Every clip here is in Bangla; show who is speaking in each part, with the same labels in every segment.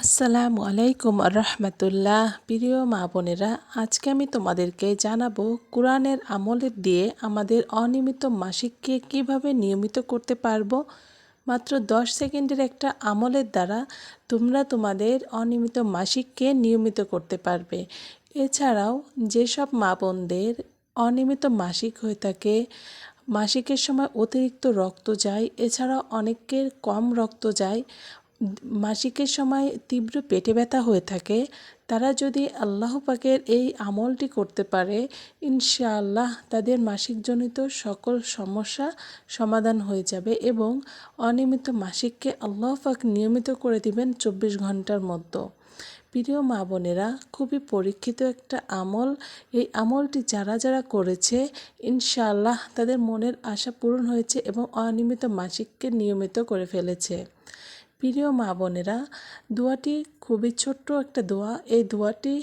Speaker 1: আসসালামু আলাইকুম রহমতুল্লাহ। প্রিয় মা বোনেরা, আজকে আমি তোমাদেরকে জানাবো কোরআনের আমলের দিয়ে আমাদের অনিয়মিত মাসিককে কিভাবে নিয়মিত করতে পারবো। মাত্র 10 সেকেন্ডের একটা আমলের দ্বারা তোমরা তোমাদের অনিয়মিত মাসিককে নিয়মিত করতে পারবে। এছাড়াও যেসব মা বোনদের অনিয়মিত মাসিক হয়ে থাকে, মাসিকের সময় অতিরিক্ত রক্ত যায়, এছাড়াও অনেকের কম রক্ত যায়, মাসিকের সময় তীব্র পেটে ব্যথা হয়ে থাকে, তারা যদি আল্লাহ পাকের এই আমলটি করতে পারে, ইনশাআল্লাহ তাদের মাসিকজনিত সকল সমস্যা সমাধান হয়ে যাবে এবং অনিয়মিত মাসিককে আল্লাহ পাক নিয়মিত করে দিবেন 24 ঘন্টার মধ্যে। প্রিয় মা বোনেরা, খুবই পরীক্ষিত একটা আমল। এই আমলটি যারা যারা করেছে, ইনশাআল্লাহ তাদের মনের আশা পূরণ হয়েছে এবং অনিয়মিত মাসিককে নিয়মিত করে ফেলেছে। প্রিয় মা বোনেরা, দোয়াটি খুবই ছোট্ট একটা দোয়া। এই দোয়াটি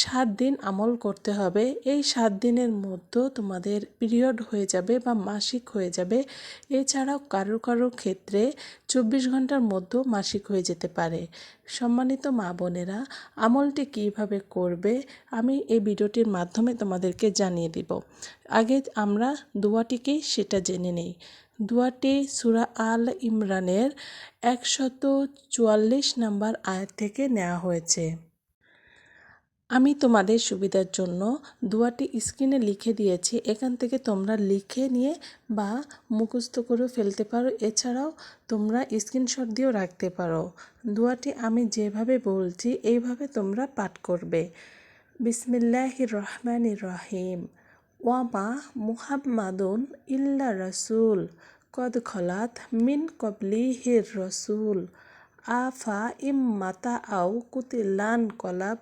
Speaker 1: 7 দিন আমল করতে হবে। এই 7 দিনের মধ্যে তোমাদের পিরিয়ড হয়ে যাবে বা মাসিক হয়ে যাবে। এছাড়াও কারো কারো ক্ষেত্রে 24 ঘন্টার মধ্যে মাসিক হয়ে যেতে পারে। সম্মানিত মা বোনেরা, আমলটি কিভাবে করবে আমি এই ভিডিওটির মাধ্যমে তোমাদেরকে জানিয়ে দিব। আগে আমরা দোয়াটিকে সেটা জেনে নেই। দোয়াটি সূরা আল ইমরানের 144 নম্বর আয়াত থেকে নেওয়া হয়েছে। আমি তোমাদের সুবিধার জন্য দোয়াটি স্ক্রিনে লিখে দিয়েছি, এখান থেকে তোমরা লিখে নিয়ে বা মুখস্থ করে ফেলতে পারো। এছাড়াও তোমরা স্ক্রিনশট দিয়েও রাখতে পারো। দোয়াটি আমি যেভাবে বলছি এইভাবে তোমরা পাঠ করবে। বিসমিল্লাহির রহমানির রহিম। ওয়ামা মুহাম্মাদুন ইল্লা রাসূল কদ খলাত মিন কবলিহির রসুল আফা ইম্মাতা আও কুতিলান কলাব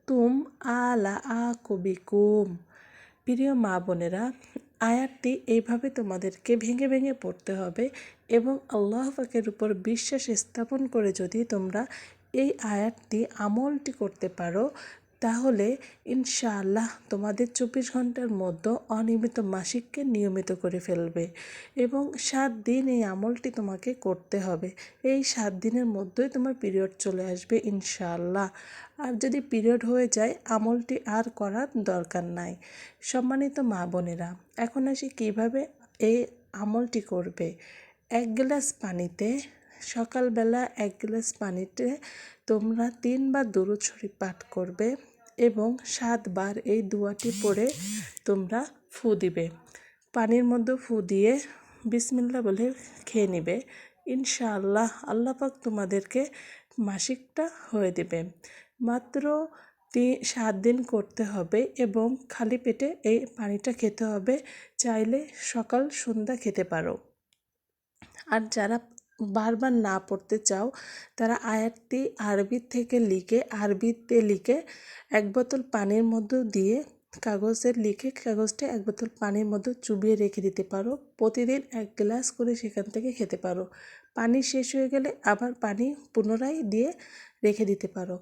Speaker 1: তুম আলা আকুবিকুম। প্রিয় মা বোনেরা, আয়াতটি এইভাবে তোমাদেরকে ভেঙে ভেঙে পড়তে হবে এবং আল্লাহ পাকের উপর বিশ্বাস স্থাপন করে যদি তোমরা এই আয়াতটি আমলটি করতে পারো, তাহলে ইনশাআল্লাহ তোমাদের 24 ঘন্টার মধ্যে অনিয়মিত মাসিককে নিয়মিত করে ফেলবে এবং 7 দিন এই আমলটি তোমাকে করতে হবে। এই 7 দিনের মধ্যেই তোমার পিরিয়ড চলে আসবে ইনশাআল্লাহ। আর যদি পিরিয়ড হয়ে যায়, আমলটি আর করার দরকার নাই। সম্মানিত মা বোনেরা, এখন আসি কিভাবে এই আমলটি করবে। 1 গ্লাস পানিতে, সকালবেলা 1 গ্লাস পানিতে তোমরা 3 বার দুরূদ শরীফ পাঠ করবে এবং 7 বার এই দোয়াটি পড়ে তোমরা ফু দিবে। পানির মধ্যে ফু দিয়ে বিসমিল্লাহ বলে খেয়ে নিবে। ইনশাআল্লাহ আল্লাহ পাক তোমাদেরকে মাসিকটা হয়ে দেবে। মাত্র 7 দিন করতে হবে এবং খালি পেটে এই পানিটা খেতে হবে। চাইলে সকাল সন্ধ্যা খেতে পারো। আর যারা বারবার না পড়তে চাও, তারা আয়াতটি আরবিতে লিখে 1 বোতল পানির মধ্যে দিয়ে কাগজটা 1 বোতল পানির মধ্যে চুবিয়ে রেখে দিতে পারো। প্রতিদিন 1 গ্লাস করে সেখান থেকে খেতে পারো। পানি শেষ হয়ে গেলে আবার পানি পুনরায় দিয়ে রেখে দিতে পারো।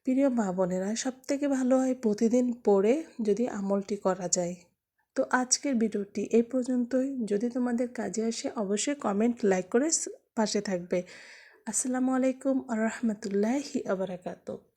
Speaker 1: প্রিয় মা বোনেরা, সবথেকে ভালো হয় প্রতিদিন পড়ে যদি আমলটি করা যায়। তো আজকের ভিডিওটি এই পর্যন্তই। যদি তোমাদের কাজে আসে অবশ্যই কমেন্ট, লাইক করে পাশে থাকবে। আসসালামু আলাইকুম আ রহমতুল্লাহি আ বারাকাতুহু।